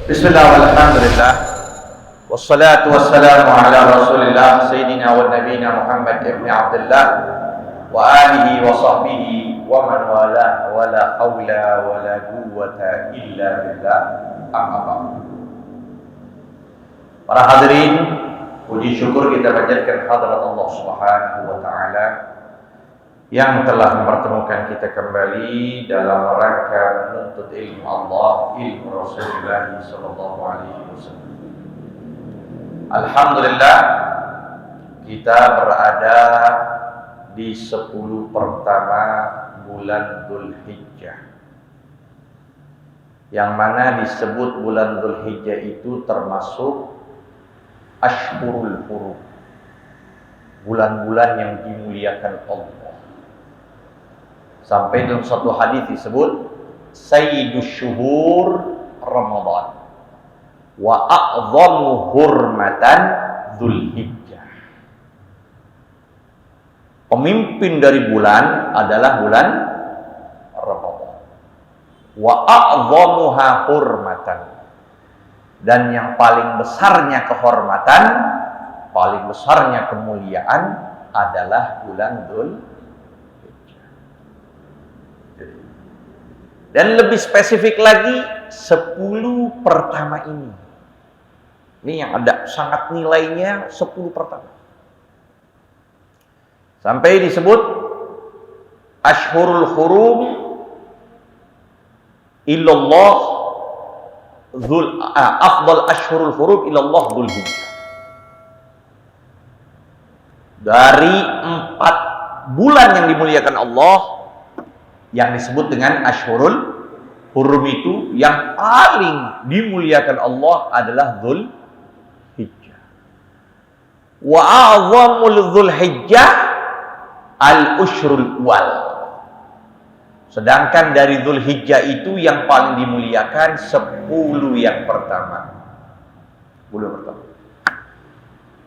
Bismillah walhamdulillah wassalatu wassalamu ala rasulillah sayyidina wa nabiyina Muhammad ibn Abdullah wa alihi wa sahbihi wa man wala wa la hawla wa la quwwata illa billah amma ba'd. Para hadirin, puji syukur kita panjatkan hadirat Allah Subhanahu wa taala yang telah mempertemukan kita kembali dalam rangka menuntut ilmu Allah, ilmu Rasulullah sallallahu alaihi wasallam. Alhamdulillah, kita berada di 10 pertama bulan Dzulhijjah, yang mana disebut bulan Dzulhijjah itu termasuk Ashhurul Hurum, bulan-bulan yang dimuliakan Allah. Sampai dalam satu hadis disebut Sayyidus Syuhur Ramadan wa a'dhamu hurmatan Dzulhijjah. Pemimpin dari bulan adalah bulan Ramadan. Wa a'dhamuha hurmatan, dan yang paling besarnya kehormatan, paling besarnya kemuliaan adalah bulan Dzulhijjah. Dan lebih spesifik lagi 10 pertama ini. Ini yang ada sangat nilainya 10 pertama. Sampai disebut Ashhurul Hurum illallah afdal Ashhurul Hurum illallah Dzulhijjah. Dari 4 bulan yang dimuliakan Allah, yang disebut dengan Ashhurul Hurum itu, yang paling dimuliakan Allah adalah Dzulhijjah. Wa a'dhamul Dzulhijjah al-ushrul awal. Sedangkan dari Dzulhijjah itu yang paling dimuliakan 10 yang pertama. 10 pertama.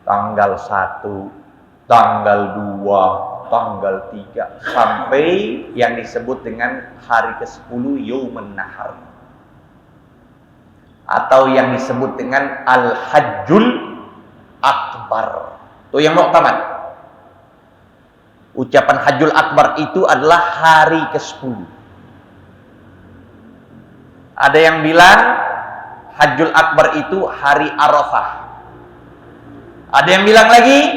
Tanggal 1, tanggal 2, tanggal 3 sampai yang disebut dengan hari ke-10 Yaumun Nahar, atau yang disebut dengan Al-Hajjul Akbar. Itu yang muktamad. Ucapan Hajjul Akbar itu adalah hari ke-10. Ada yang bilang Hajjul Akbar itu hari Arafah. Ada yang bilang lagi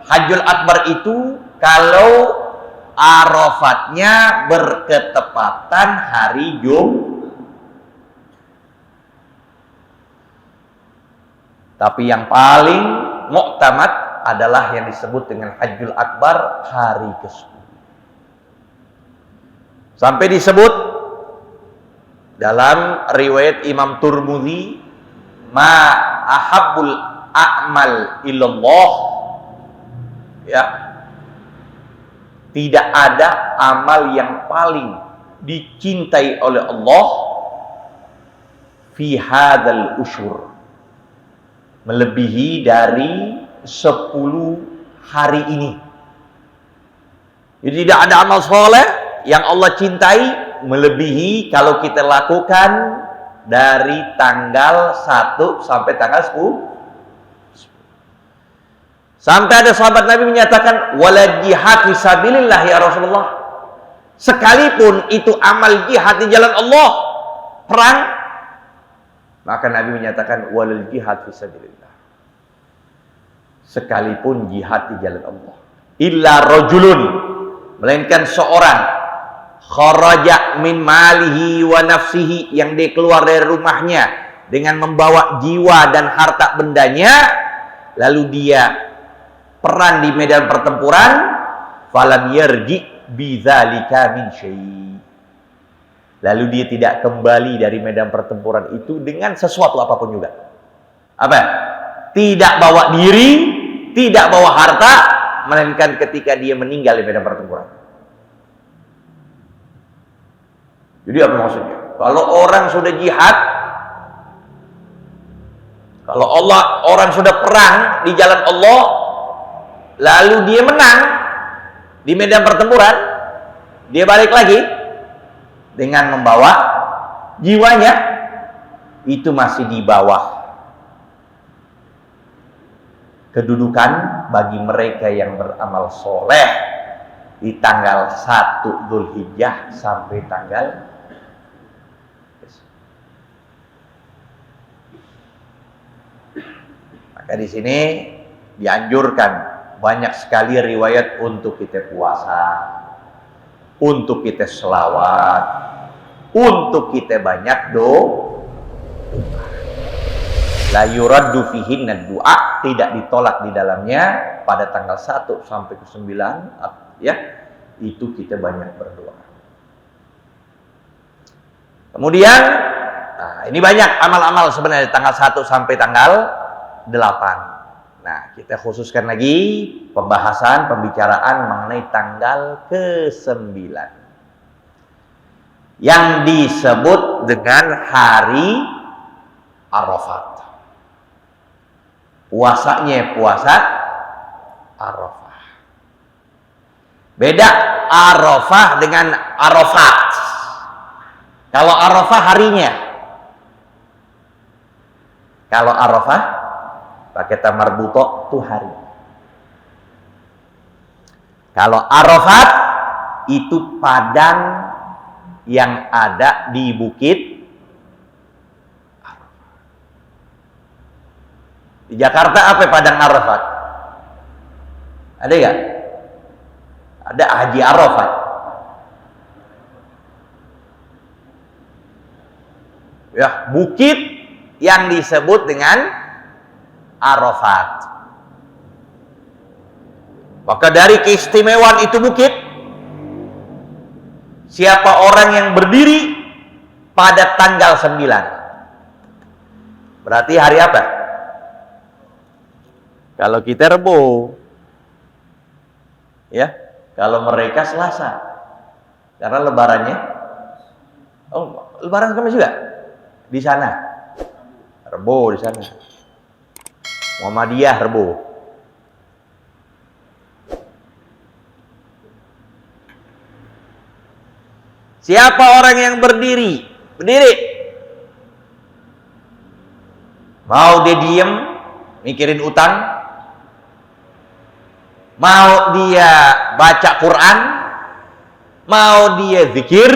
Hajjul Akbar itu kalau Arafatnya berketepatan hari Jumat. Tapi yang paling muktamad adalah yang disebut dengan Hajjul Akbar hari ke-10. Sampai disebut dalam riwayat Imam Tirmidzi, ma ahabbul a'mal illallah, ya, tidak ada amal yang paling dicintai oleh Allah fi hadzal usyur, melebihi dari 10 hari ini. Jadi tidak ada amal soleh yang Allah cintai melebihi kalau kita lakukan dari tanggal 1 sampai tanggal 10. Sampai ada sahabat Nabi menyatakan, wala jihad fisabilillah ya Rasulullah. Sekalipun itu amal jihad di jalan Allah, perang, maka Nabi menyatakan walal jihad fisabilillah. Sekalipun jihad di jalan Allah. Illa rajulun, melainkan seorang, kharaja min malihi wa nafsihi, yang dia keluar dari rumahnya dengan membawa jiwa dan harta bendanya, lalu dia perang di medan pertempuran, falam yarji bidzalika min syai', lalu dia tidak kembali dari medan pertempuran itu dengan sesuatu apapun juga. Apa? Tidak bawa diri, tidak bawa harta, melainkan ketika dia meninggal di medan pertempuran. Jadi apa maksudnya? Kalau orang sudah jihad, kalau orang sudah perang di jalan Allah, lalu dia menang di medan pertempuran, dia balik lagi dengan membawa jiwanya, itu masih di bawah kedudukan bagi mereka yang beramal soleh di tanggal 1 Dzulhijjah sampai tanggal maka di sini dianjurkan banyak sekali riwayat untuk kita puasa, untuk kita selawat, untuk kita banyak doa. La yuraddu fihinna du'a, tidak ditolak di dalamnya pada tanggal 1 sampai ke 9 ya, itu kita banyak berdoa. Kemudian ini banyak amal-amal sebenarnya tanggal 1 sampai tanggal 8. Nah, kita khususkan lagi pembicaraan mengenai tanggal ke-9 yang disebut dengan hari Arafat. Puasanya puasa Arafah. Beda Arafah dengan Arafat. Kalau Arafah harinya, kalau Arafah pakai ta marbuto itu hari. Kalau Arafat itu padang yang ada di bukit Arafah. Di Jakarta apa padang Arafat? Ada nggak? Ada Haji Arafat. Ya, bukit yang disebut dengan Arafat. Maka dari keistimewaan itu bukit, siapa orang yang berdiri pada tanggal 9, berarti hari apa? Kalau kita Rebo, ya. Kalau mereka Selasa, karena lebarannya, lebaran kami juga di sana, Rebo di sana. Muhammadiyah Rebo. Siapa orang yang berdiri? Mau dia diem mikirin utang, mau dia baca Quran, mau dia zikir,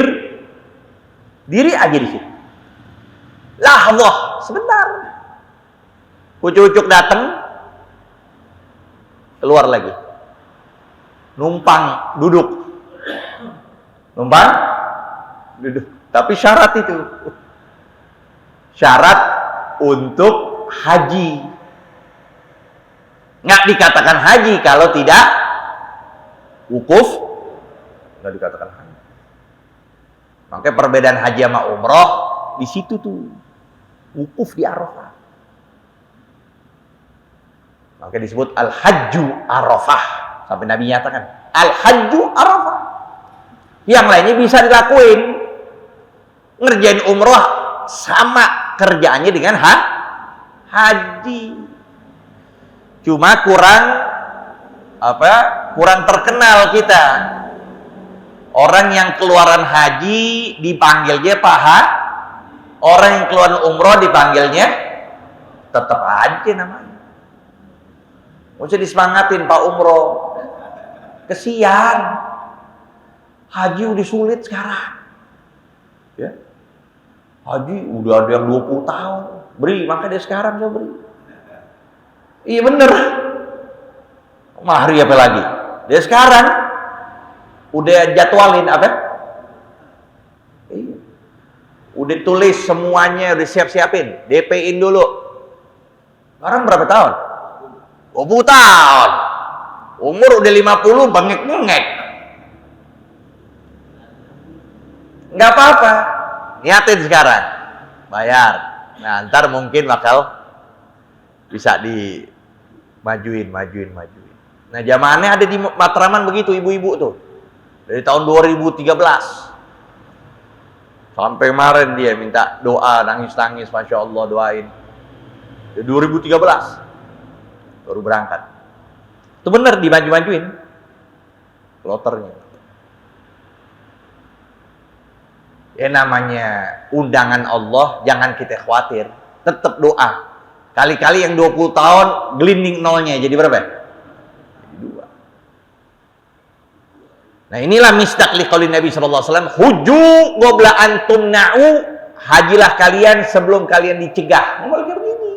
diri aja di situ. Lahzah, sebentar. Ucuk-ucuk datang, keluar lagi. Numpang duduk. Tapi syarat itu. Syarat untuk haji. Nggak dikatakan haji kalau tidak wukuf, nggak dikatakan haji. Makanya perbedaan haji sama umroh di situ tuh. Wukuf di Arafah. Maka disebut Al-Hajju Arafah. Sampai Nabi nyatakan Al-Hajju Arafah. Yang lainnya bisa dilakuin. Ngerjain umroh sama kerjaannya dengan haji. Cuma kurang terkenal kita. Orang yang keluaran haji dipanggilnya paha. Orang yang keluaran umroh dipanggilnya tetap aja namanya. Mesti disemangatin Pak Umroh. Kesian. Haji udah sulit sekarang. Ya. Haji udah ada yang 20 tahun. Beri, maka dia sekarang saya beri. Iya bener. Mahri apa lagi? Dia sekarang udah jadwalin apa? Iya. Udah tulis semuanya, udah siap-siapin. DP-in dulu. Sekarang berapa tahun? 20 tahun. Umur udah 50, bengek-bengek. Nggak apa-apa. Niatin sekarang. Bayar. Nah, ntar mungkin bakal bisa dimajuin. Nah, zamannya ada di Matraman begitu, ibu-ibu tuh. Dari tahun 2013. Sampai kemarin dia minta doa, nangis-nangis, Masya Allah, doain. 2013. Baru berangkat. Itu bener dimaju-majuin. Kloternya. Ya namanya undangan Allah, jangan kita khawatir. Tetap doa. Kali-kali yang 20 tahun, gelinding nolnya. Jadi berapa? Jadi 2. Nah inilah misdaq liqaulin Nabi SAW. Huju qabla an tumna'u. Hajilah kalian sebelum kalian dicegah. Ngomong kayak begini.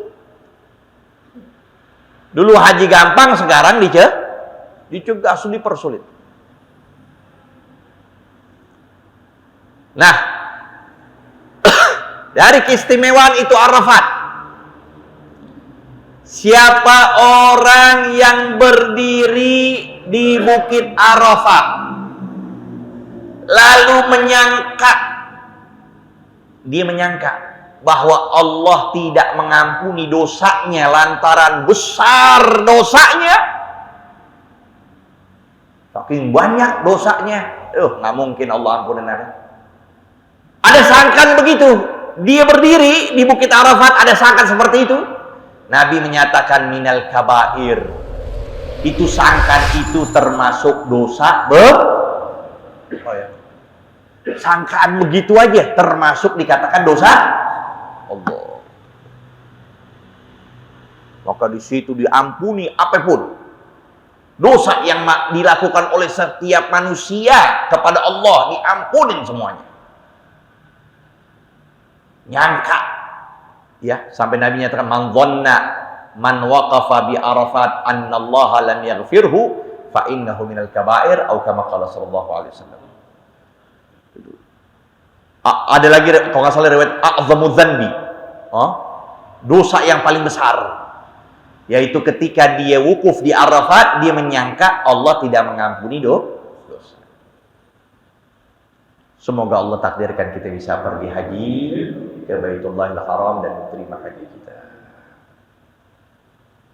Dulu haji gampang, sekarang dicegah, dipersulit. Nah, dari keistimewaan itu Arafat. Siapa orang yang berdiri di Bukit Arafat lalu menyangka bahwa Allah tidak mengampuni dosanya lantaran besar dosanya, saking banyak dosanya, nggak mungkin Allah ampunin. Ada sangkaan begitu. Dia berdiri di Bukit Arafat, ada sangkaan seperti itu. Nabi menyatakan minal kabair. Itu sangkaan itu termasuk dosa sangkaan begitu aja termasuk dikatakan dosa Allah. Maka di situ diampuni apapun dosa yang dilakukan oleh setiap manusia kepada Allah, diampunin semuanya. Nyangka, ya, sampai Nabi nyatakan man dhanna man waqafa bi Arafat annallaha lam yaghfirhu fa innahu minal kaba'ir atau kama qala sallallahu alaihi wasallam. Ada lagi kalau nggak salah riwayat a'zamu dzanbi, dosa yang paling besar, yaitu ketika dia wukuf di Arafat, dia menyangka Allah tidak mengampuni dosa. Semoga Allah takdirkan kita bisa pergi haji ke Baitullahil Haram dan menerima haji kita.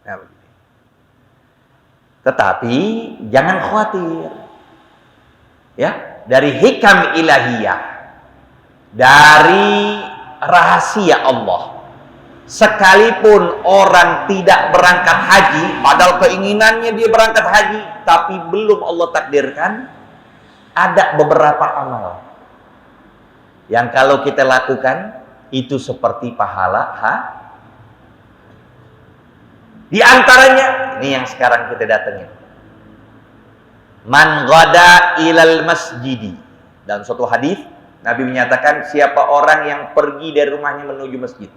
Nah, begini. Tetapi jangan khawatir, ya, dari hikam ilahiyah, dari rahasia Allah. Sekalipun orang tidak berangkat haji, padahal keinginannya dia berangkat haji, tapi belum Allah takdirkan, ada beberapa amal yang kalau kita lakukan itu seperti pahala Di antaranya ini yang sekarang kita datengin. Man ghada ilal masjidi. Dalam suatu hadis Nabi menyatakan siapa orang yang pergi dari rumahnya menuju masjid,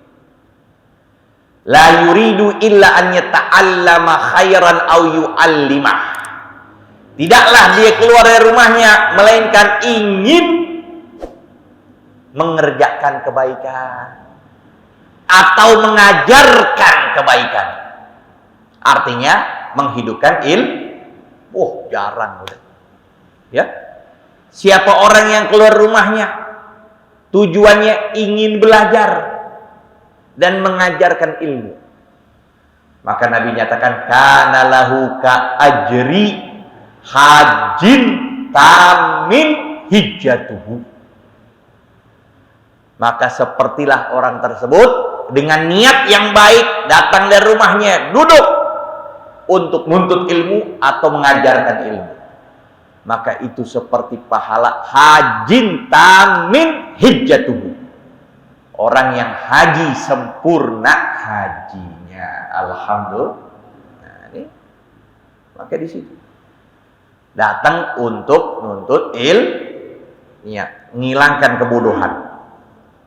la yuridu illa an yata'allama khairan aw yu'allimah. Tidaklah dia keluar dari rumahnya melainkan ingin mengerjakan kebaikan atau mengajarkan kebaikan. Artinya menghidupkan ilmu. Jarang udah. Ya. Siapa orang yang keluar rumahnya tujuannya ingin belajar dan mengajarkan ilmu, maka Nabi nyatakan kana lahu ka ajri hajin tamin hijjatuhu. Maka sepertilah orang tersebut dengan niat yang baik datang dari rumahnya, duduk untuk menuntut ilmu atau mengajarkan ilmu, maka itu seperti pahala hajin tamin hijjatuhu, orang yang haji sempurna hajinya. Alhamdulillah. Nah, ini maka di situ datang untuk menuntut ilmu, ngilangkan kebodohan,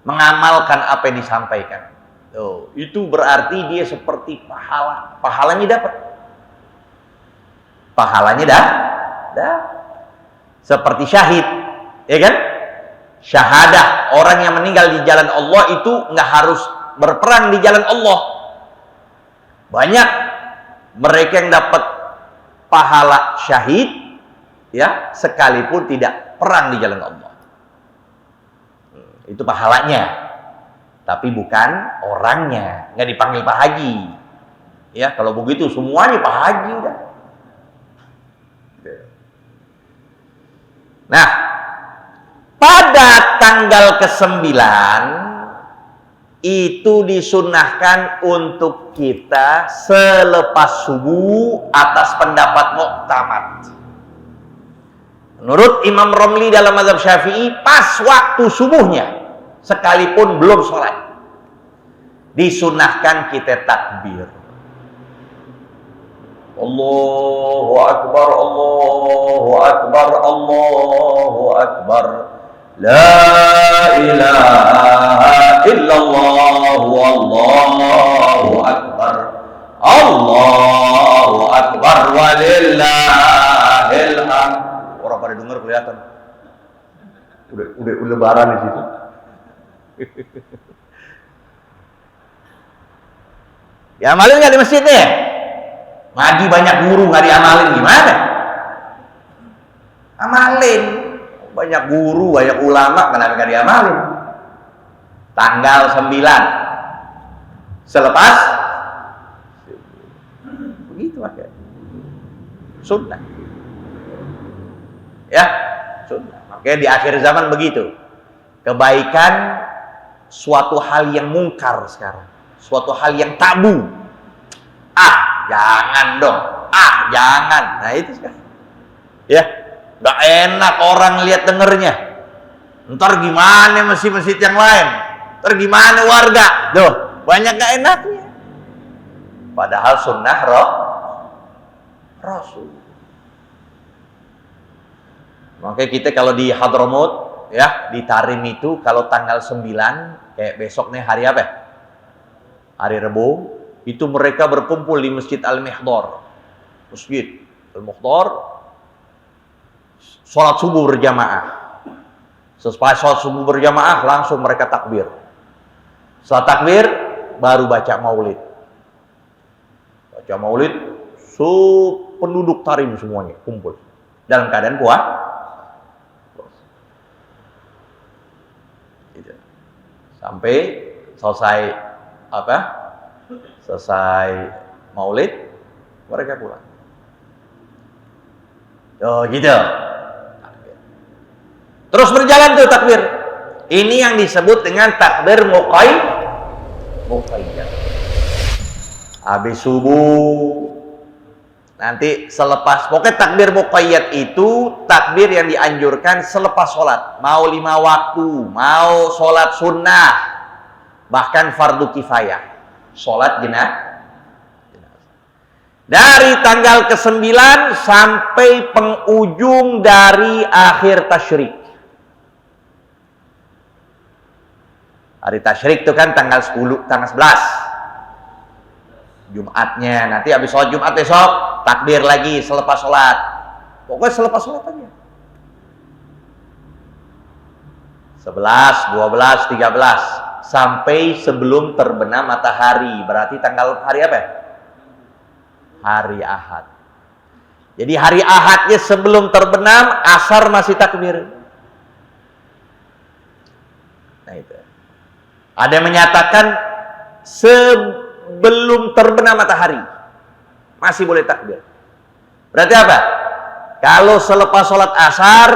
mengamalkan apa yang disampaikan. Itu berarti dia seperti pahalanya dapat. Pahalanya dah. Seperti syahid, ya kan? Syahadah, orang yang meninggal di jalan Allah itu nggak harus berperang di jalan Allah. Banyak mereka yang dapat pahala syahid, ya, sekalipun tidak perang di jalan Allah. Itu pahalanya, tapi bukan orangnya. Nggak dipanggil Pak Haji, ya. Kalau begitu semuanya Pak Haji udah. Nah, pada tanggal ke-9 itu disunahkan untuk kita selepas subuh atas pendapat muktamad Menurut Imam Romli dalam mazhab Syafi'i, pas waktu subuhnya, sekalipun belum sholat, disunahkan kita takbir. Allahu Akbar, Allahu Akbar, Allahu Akbar. La ilaha illallah, Allahu Akbar. Allahu Akbar walillahil hamd. Orang pada dengar kelihatan. Udah lebaran di situ. Diamalin nggak di masjidnya? Ngaji banyak guru nggak diamalin gimana? Amalin. Banyak guru, banyak ulama, kenapa nggak diamalin? Tanggal 9 selepas begitu aja. Sunnah. Ya, sunnah. Makanya di akhir zaman begitu. Kebaikan suatu hal yang mungkar sekarang. Suatu hal yang tabu. Jangan dong. Jangan. Nah itu sekarang. Ya, gak enak orang lihat dengernya. Ntar gimana masjid-masjid yang lain? Ntar gimana warga? Tuh, banyak gak enaknya. Padahal sunnah Rasul. Makanya kita kalau di Hadramut, ya, di Tarim itu kalau tanggal 9, kayak besok nih hari apa? Hari Rebo, itu mereka berkumpul di Masjid Al-Mihdar. Masjid Al-Mihdar, sholat subuh berjamaah. Setelah sholat subuh berjamaah, langsung mereka takbir. Setelah takbir, baru baca maulid. Baca maulid, penduduk Tarim semuanya kumpul. Dalam keadaan puasa. Sampai selesai selesai maulid, mereka pulang. Oh gitu. Terus berjalan tuh takbir. Ini yang disebut dengan takbir muqayyad. Habis subuh, nanti selepas, pokoknya takbir muqayyad itu takbir yang dianjurkan selepas sholat. Mau 5 waktu, mau sholat sunnah, bahkan fardu kifayah, sholat jenazah. Dari tanggal ke-9 sampai penghujung dari akhir tasyrik. Hari tasyrik itu kan tanggal 10, tanggal 11. Jumatnya, nanti habis sholat Jumat besok, takbir lagi selepas sholat. Pokoknya selepas sholat aja. 11, 12, 13. Sampai sebelum terbenam matahari. Berarti tanggal hari apa? Hari Ahad. Jadi hari Ahadnya sebelum terbenam, asar masih takbir. Nah itu. Ada yang menyatakan sebelum terbenam matahari masih boleh takbir. Berarti apa? Kalau selepas sholat asar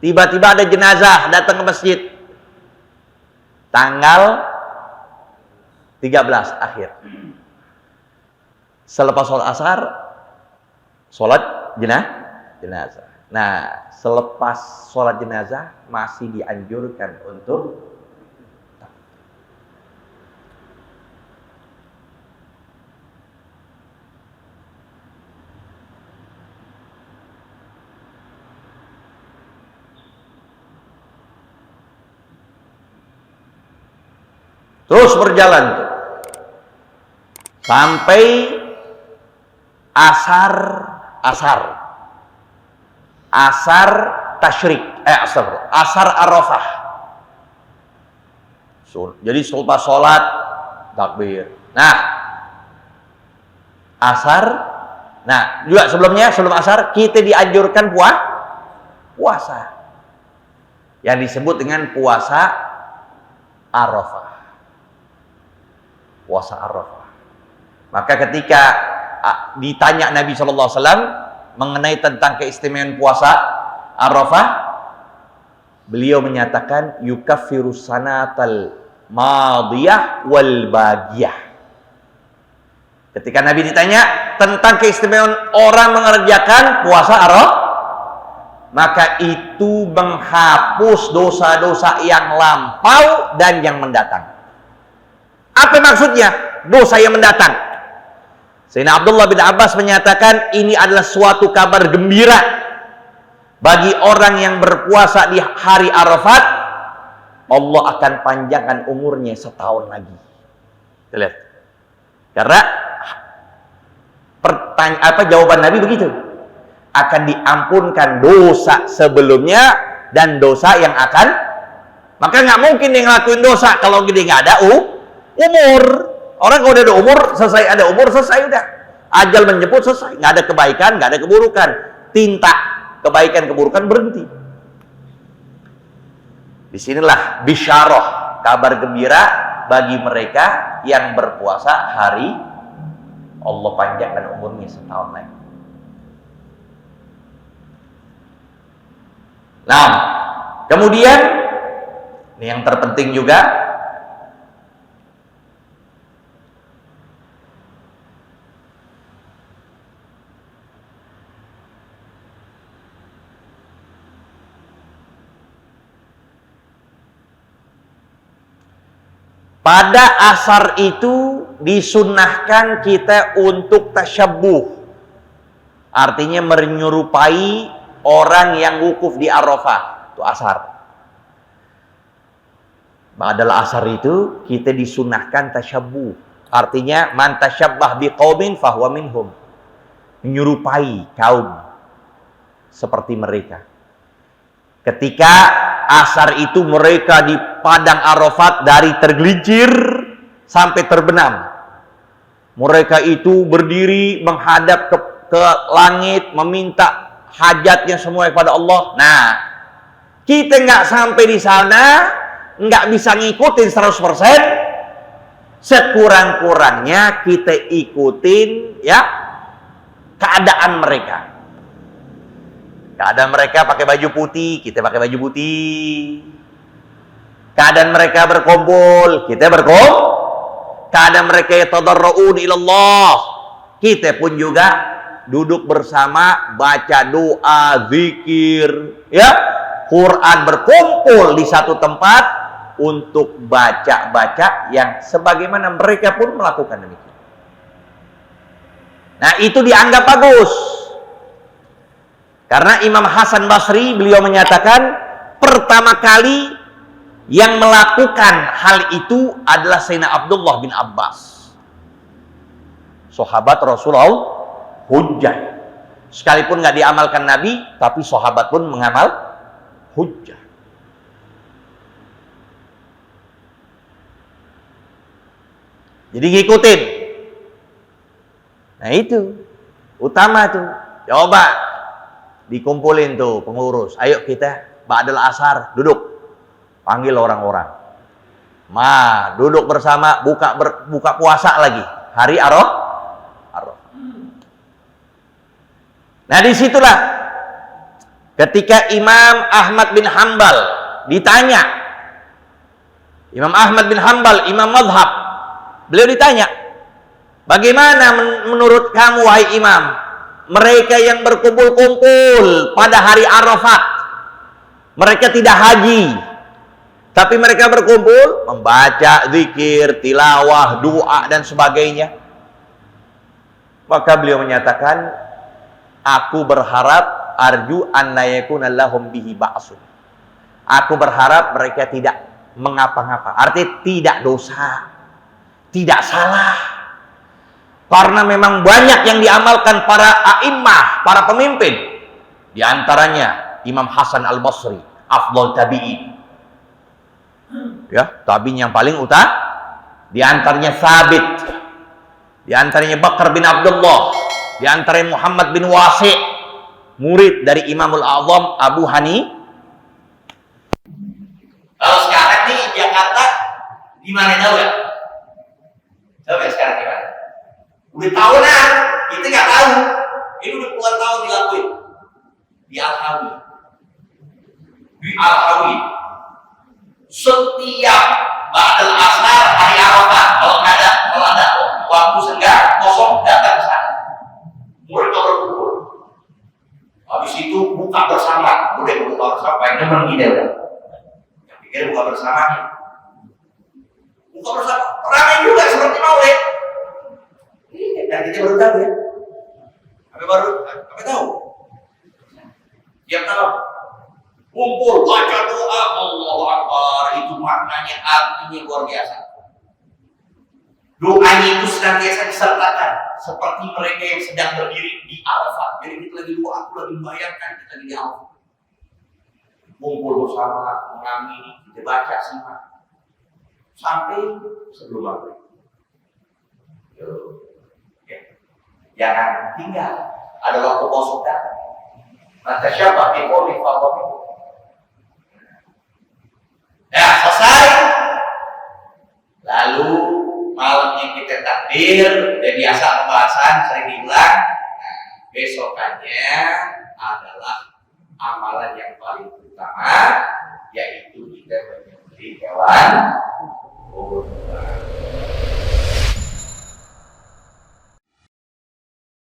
tiba-tiba ada jenazah datang ke masjid tanggal 13 akhir, selepas sholat asar sholat jenazah. Nah, selepas sholat jenazah masih dianjurkan untuk terus berjalan tuh sampai asar tasyrik, asar Arafah. Jadi selepas sholat takbir. Nah, asar. Nah, juga sebelumnya, sebelum asar kita dianjurkan puasa yang disebut dengan puasa Arafah. Puasa Arafah. Maka ketika ditanya Nabi SAW mengenai tentang keistimewaan puasa Arafah, beliau menyatakan yukaffiru sanatal madiyah wal bagiyah. Ketika Nabi ditanya tentang keistimewaan orang mengerjakan puasa maka itu menghapus dosa-dosa yang lampau dan yang mendatang. Apa maksudnya? Dosa yang mendatang. Sayyidina Abdullah bin Abbas menyatakan ini adalah suatu kabar gembira bagi orang yang berpuasa di hari Arafat. Allah akan panjangkan umurnya setahun lagi. Lihat. Karena jawaban Nabi begitu. Akan diampunkan dosa sebelumnya dan dosa yang akan. Maka nggak mungkin dia ngelakuin dosa kalau dia nggak ada umur. Orang kalau udah ada umur, selesai udah. Ajal menjemput, selesai. Nggak ada kebaikan, nggak ada keburukan. Tinta kebaikan keburukan berhenti. Disinilah bisyarah, kabar gembira bagi mereka yang berpuasa hari Allah panjangkan umurnya setahun lagi. Nah, kemudian ini yang terpenting juga, pada asar itu disunnahkan kita untuk tasyabbuh. Artinya menyerupai orang yang wukuf di Arafah. Itu asar. Ba'dal asar itu kita disunnahkan tasyabbuh. Artinya man tasyabbah biqaumin fahuwa minhum. Menyerupai kaum seperti mereka. Ketika asar itu mereka di padang Arafat dari tergelincir sampai terbenam. Mereka itu berdiri menghadap ke langit meminta hajatnya semua kepada Allah. Nah, kita nggak sampai di sana, nggak bisa ngikutin 100%. Sekurang-kurangnya kita ikutin ya keadaan mereka. Keadaan mereka pakai baju putih, kita pakai baju putih. Keadaan mereka berkumpul, kita berkumpul. Keadaan mereka yatadarra'un ilallah, kita pun juga duduk bersama, baca doa, zikir, ya, Quran, berkumpul di satu tempat untuk baca-baca yang sebagaimana mereka pun melakukan demikian. Nah, itu dianggap bagus. Karena Imam Hasan Basri beliau menyatakan pertama kali yang melakukan hal itu adalah Sayyidina Abdullah bin Abbas, sahabat Rasulullah, hujjah. Sekalipun nggak diamalkan Nabi, tapi sahabat pun mengamal hujjah. Jadi ngikutin. Nah itu utama tuh. Coba dikumpulin tuh pengurus. Ayo kita ba'dal asar duduk. Panggil orang-orang. Duduk bersama buka puasa lagi. Hari Arafah. Nah, disitulah ketika Imam Ahmad bin Hanbal ditanya. Imam Ahmad bin Hanbal, Imam Madhab. Beliau ditanya, bagaimana menurut kamu wahai Imam, mereka yang berkumpul-kumpul pada hari Arafat, mereka tidak haji, tapi mereka berkumpul membaca zikir, tilawah, doa dan sebagainya. Maka beliau menyatakan, aku berharap arju anna yakuna lahum bihi ba'sun. Aku berharap mereka tidak mengapa-ngapa, artinya tidak dosa, tidak salah. Karena memang banyak yang diamalkan para a'immah, para pemimpin. Di antaranya Imam Hasan al-Basri, afdal tabi'in. Ya, tabi'in yang paling utama. Di antaranya Thabit. Di antaranya Bakar bin Abdullah. Di antaranya Muhammad bin Wasi', murid dari Imamul A'zam Abu Hanifah. Kalau sekarang nih Jakarta di mana tahu ya? Tahu ya sekarang gimana? Udah tahunan, kita nggak tahu. Ini udah puluhan tahun dilakuin di Al-Hawi. Di Al-Hawi, setiap ba'dal asar hari Arafah, kalau ada waktu senggang kosong, datang ke sana. Mereka berkumpul. Habis itu buka bersama, maulid. Iya, kan kita baru tahu ya. Apa tahu? Tiap tahun kumpul baca doa Allahu Akbar, itu maknanya artinya luar biasa. Doanya itu senantiasa disertakan seperti mereka yang sedang berdiri di Arafat. Jadi kita lagi doa, aku lagi membayangkan kita lagi di Arafat. Kumpul bersama, mengamini, kita baca simak sampai sebelum maghrib. Ya. Jangan tinggal. Ada waktu kosong datang. Maka siapa biqouli faqami. Nah, selesai. Lalu malamnya kita takbir, dan biasa pembahasan sering diulang. Besokannya adalah amalan yang paling utama, yaitu kita menyembelih hewan kurban.